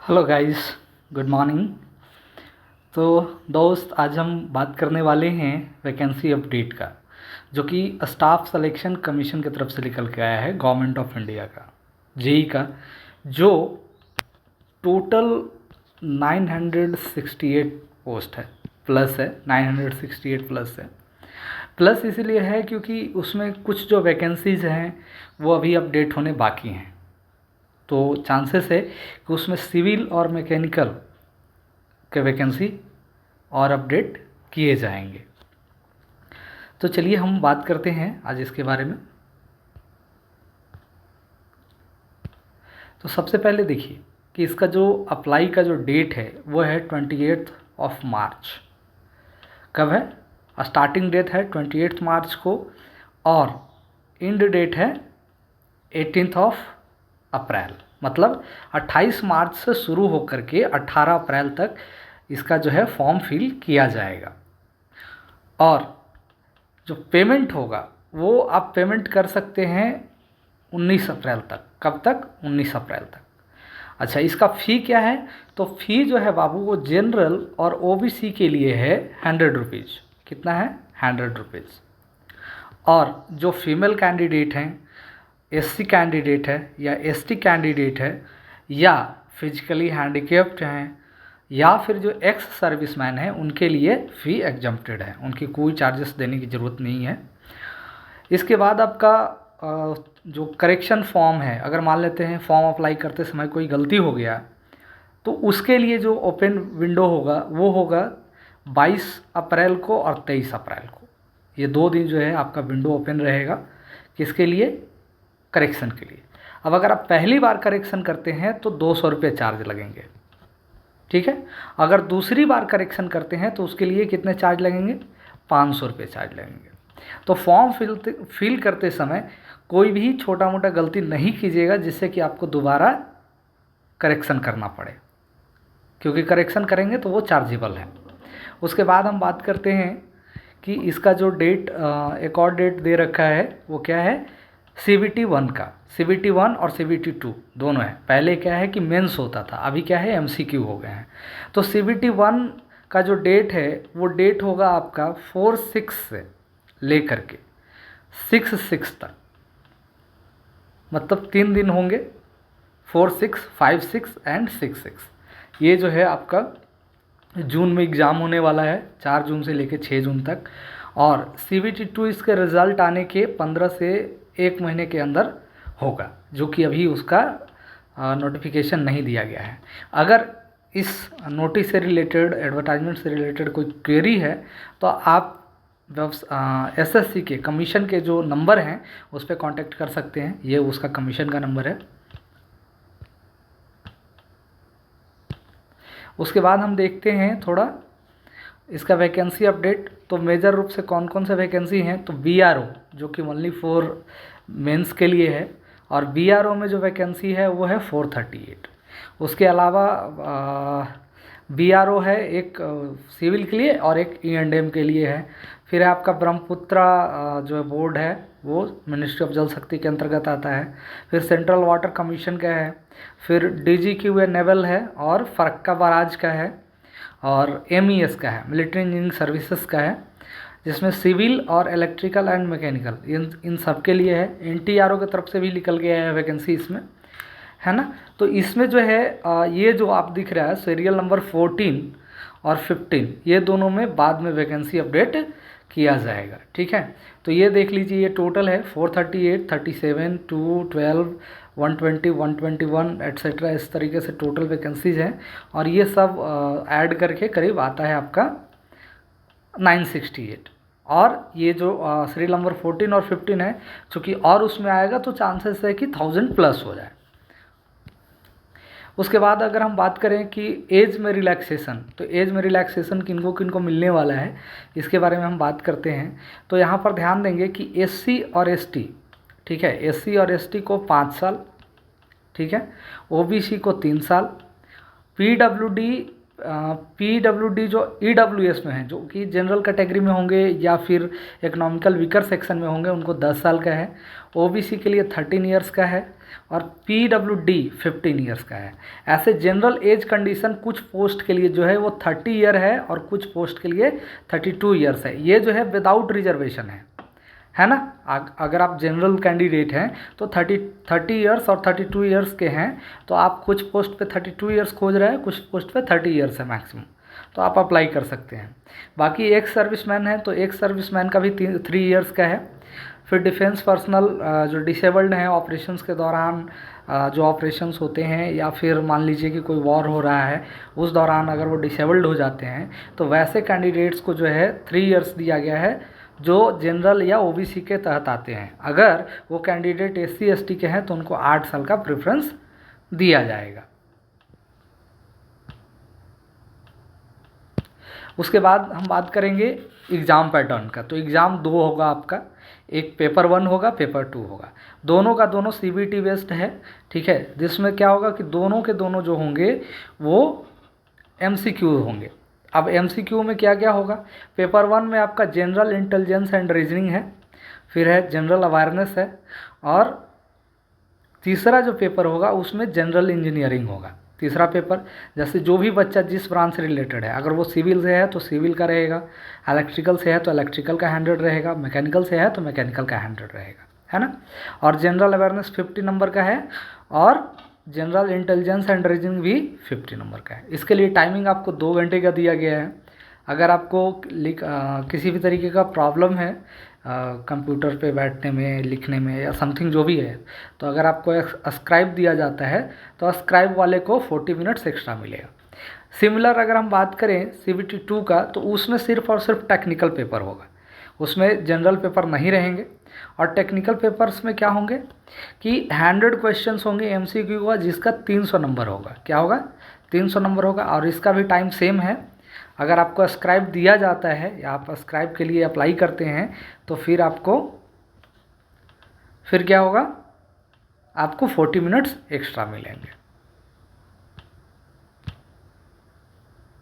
Hello guys, good morning. तो दोस्त, आज हम बात करने वाले हैं वैकेंसी अपडेट का, जो कि स्टाफ सिलेक्शन कमीशन की तरफ से निकल के आया है, गवर्नमेंट ऑफ इंडिया का, जेई का, जो टोटल 968 पोस्ट है, प्लस है, 968 प्लस है। प्लस इसीलिए है क्योंकि उसमें कुछ जो वैकेंसीज़ हैं वो अभी अपडेट होने बाकी हैं, तो चांसेस है कि उसमें सिविल और मैकेनिकल के वैकेंसी और अपडेट किए जाएंगे। तो चलिए हम बात करते हैं आज इसके बारे में। तो सबसे पहले देखिए कि इसका जो अप्लाई का जो डेट है वो है 28 मार्च। कब है? स्टार्टिंग डेट है 28 मार्च को और एंड डेट है 18 अप्रैल। मतलब 28 मार्च से शुरू होकर के 18 अप्रैल तक इसका जो है फॉर्म फिल किया जाएगा। और जो पेमेंट होगा वो आप पेमेंट कर सकते हैं 19 अप्रैल तक। कब तक? 19 अप्रैल तक। अच्छा, इसका फ़ी क्या है? तो फ़ी जो है बाबू वो जनरल और ओबीसी के लिए है 100 रुपीज़। कितना है? 100 रुपीज़। और जो फीमेल कैंडिडेट हैं, एससी कैंडिडेट है या एसटी कैंडिडेट है या फिजिकली हैंडीकैप्ड हैं या फिर जो एक्स सर्विसमैन हैं, उनके लिए फ़ी एग्जम्प्टेड है, उनकी कोई चार्जेस देने की ज़रूरत नहीं है। इसके बाद आपका जो करेक्शन फॉर्म है, अगर मान लेते हैं फॉर्म अप्लाई करते समय कोई गलती हो गया तो उसके लिए जो ओपन विंडो होगा वो होगा 22 अप्रैल को और 23 अप्रैल को। ये 2 दिन जो है आपका विंडो ओपन रहेगा। किसके लिए? करेक्शन के लिए। अब अगर आप पहली बार करेक्शन करते हैं तो 200 रुपये चार्ज लगेंगे, ठीक है। अगर दूसरी बार करेक्शन करते हैं तो उसके लिए कितने चार्ज लगेंगे? 500 रुपये चार्ज लगेंगे। तो फॉर्म फिल करते समय कोई भी छोटा मोटा गलती नहीं कीजिएगा जिससे कि आपको दोबारा करेक्शन करना पड़े, क्योंकि करेक्शन करेंगे तो वो चार्जेबल है। उसके बाद हम बात करते हैं कि इसका जो डेट, एक और डेट दे रखा है वो क्या है? CBT 1 का। CBT 1 और CBT 2 दोनों है। पहले क्या है कि मेंस होता था, अभी क्या है? MCQ हो गए हैं। तो CBT 1 का जो डेट है वो डेट होगा आपका 4/6 से लेकर के 6/6 तक, मतलब 3 दिन होंगे, 4/6, 5/6 एंड 6/6। ये जो है आपका जून में एग्ज़ाम होने वाला है, 4 जून से लेकर 6 जून तक। और CBT 2 इसके रिज़ल्ट आने के 15 से 1 महीने के अंदर होगा, जो कि अभी उसका नोटिफिकेशन नहीं दिया गया है। अगर इस नोटिस से रिलेटेड, एडवर्टाइजमेंट से रिलेटेड कोई क्वेरी है तो आप SSC के कमीशन के जो नंबर हैं उस पर कॉन्टेक्ट कर सकते हैं। ये उसका कमीशन का नंबर है। उसके बाद हम देखते हैं थोड़ा इसका वैकेंसी अपडेट। तो मेजर रूप से कौन कौन से वैकेंसी हैं? तो BRO, जो कि ओनली फॉर मेंस के लिए है, और BRO में जो वैकेंसी है वो है 438। उसके अलावा BRO है एक सिविल के लिए और एक E&M के लिए है। फिर है आपका ब्रह्मपुत्रा जो बोर्ड है वो मिनिस्ट्री ऑफ जल शक्ति के अंतर्गत आता है। फिर सेंट्रल वाटर कमीशन का है। फिर DGQ नेवल है और फरक्का बराज का है। और MES का है, मिलिट्री इंजीनियरिंग सर्विसेज का है, जिसमें सिविल और इलेक्ट्रिकल एंड मैकेनिकल इन सब के लिए है। NTRO की तरफ से भी निकल गया है वैकेंसी इसमें, है ना। तो इसमें जो है ये जो आप दिख रहा है सीरियल नंबर 14 और 15, ये दोनों में बाद में वैकेंसी अपडेट किया जाएगा, ठीक है। तो ये देख लीजिए, ये टोटल है 438, 37, 212, 120, 121 एट्सेट्रा, इस तरीके से टोटल वैकेंसीज हैं। और ये सब ऐड करके करीब आता है आपका 968। और ये जो सीरियल नंबर 14 और 15 है, चूँकि और उसमें आएगा तो चांसेस है कि 1000 प्लस हो जाए। उसके बाद अगर हम बात करें कि एज में रिलैक्सेशन, तो एज में रिलैक्सेशन किनको किनको मिलने वाला है इसके बारे में हम बात करते हैं। तो यहाँ पर ध्यान देंगे कि SC और ST, ठीक है, SC और ST को 5 साल, ठीक है, OBC को 3 साल, PWD PWD जो EWS में है, जो कि जनरल कैटेगरी में होंगे या फिर इकोनॉमिकल वीकर सेक्शन में होंगे, उनको 10 साल का है। OBC के लिए 13 ईयर्स का है और PWD 15 ईयर्स का है। ऐसे जनरल एज कंडीशन कुछ पोस्ट के लिए जो है वो 30 ईयर है और कुछ पोस्ट के लिए 32 ईयर्स है। ये जो है विदाउट रिजर्वेशन है ना। अगर आप जनरल कैंडिडेट हैं तो 30 ईयर्स और 32 ईयर्स के हैं, तो आप कुछ पोस्ट पे 32 ईयर्स खोज रहे हैं, कुछ पोस्ट पे 30 ईयर्स है मैक्सिमम, तो आप अप्लाई कर सकते हैं। बाकी एक्स सर्विसमैन है तो एक्स सर्विसमैन का भी 3 ईयर्स का है। फिर डिफेंस पर्सनल जो डिसेबल्ड हैं ऑपरेशंस के दौरान, जो ऑपरेशंस होते हैं या फिर मान लीजिए कि कोई वॉर हो रहा है उस दौरान अगर वो डिसेबल्ड हो जाते हैं, तो वैसे कैंडिडेट्स को जो है 3 ईयर्स दिया गया है जो जनरल या OBC के तहत आते हैं। अगर वो कैंडिडेट SC ST के हैं तो उनको 8 साल का प्रेफरेंस दिया जाएगा। उसके बाद हम बात करेंगे एग्ज़ाम पैटर्न का। तो एग्ज़ाम 2 होगा आपका, एक पेपर 1 होगा, पेपर 2 होगा। दोनों का दोनों CBT बेस्ड है, ठीक है। जिसमें क्या होगा कि दोनों के दोनों जो होंगे वो MCQ होंगे। अब MCQ में क्या क्या होगा? पेपर 1 में आपका जनरल इंटेलिजेंस एंड रीजनिंग है, फिर है जनरल अवेयरनेस है, और तीसरा जो पेपर होगा उसमें जनरल इंजीनियरिंग होगा। तीसरा पेपर जैसे जो भी बच्चा जिस ब्रांच से रिलेटेड है, अगर वो सिविल से है तो सिविल का रहेगा, इलेक्ट्रिकल से है तो इलेक्ट्रिकल का 100 रहेगा, मैकेनिकल से है तो मैकेनिकल का 100 रहेगा, है ना। और जनरल अवेयरनेस 50 नंबर का है और जनरल इंटेलिजेंस एंड रीजनिंग भी 50 नंबर का है। इसके लिए टाइमिंग आपको 2 घंटे का दिया गया है। अगर आपको किसी भी तरीके का प्रॉब्लम है कंप्यूटर पे बैठने में, लिखने में या समथिंग जो भी है, तो अगर आपको अस्क्राइब दिया जाता है तो अस्क्राइब वाले को 40 मिनट्स एक्स्ट्रा मिलेगा। सिमिलर अगर हम बात करें CBT 2 का, तो उसमें सिर्फ और सिर्फ टेक्निकल पेपर होगा, उसमें जनरल पेपर नहीं रहेंगे। और टेक्निकल पेपर्स में क्या होंगे कि 100 क्वेश्चंस होंगे MCQ का, जिसका 300 नंबर होगा। क्या होगा? 300 नंबर होगा। और इसका भी टाइम सेम है। अगर आपको अस्क्राइब दिया जाता है या आप अस्क्राइब के लिए अप्लाई करते हैं तो फिर क्या होगा? आपको 40 मिनट्स एक्स्ट्रा मिलेंगे।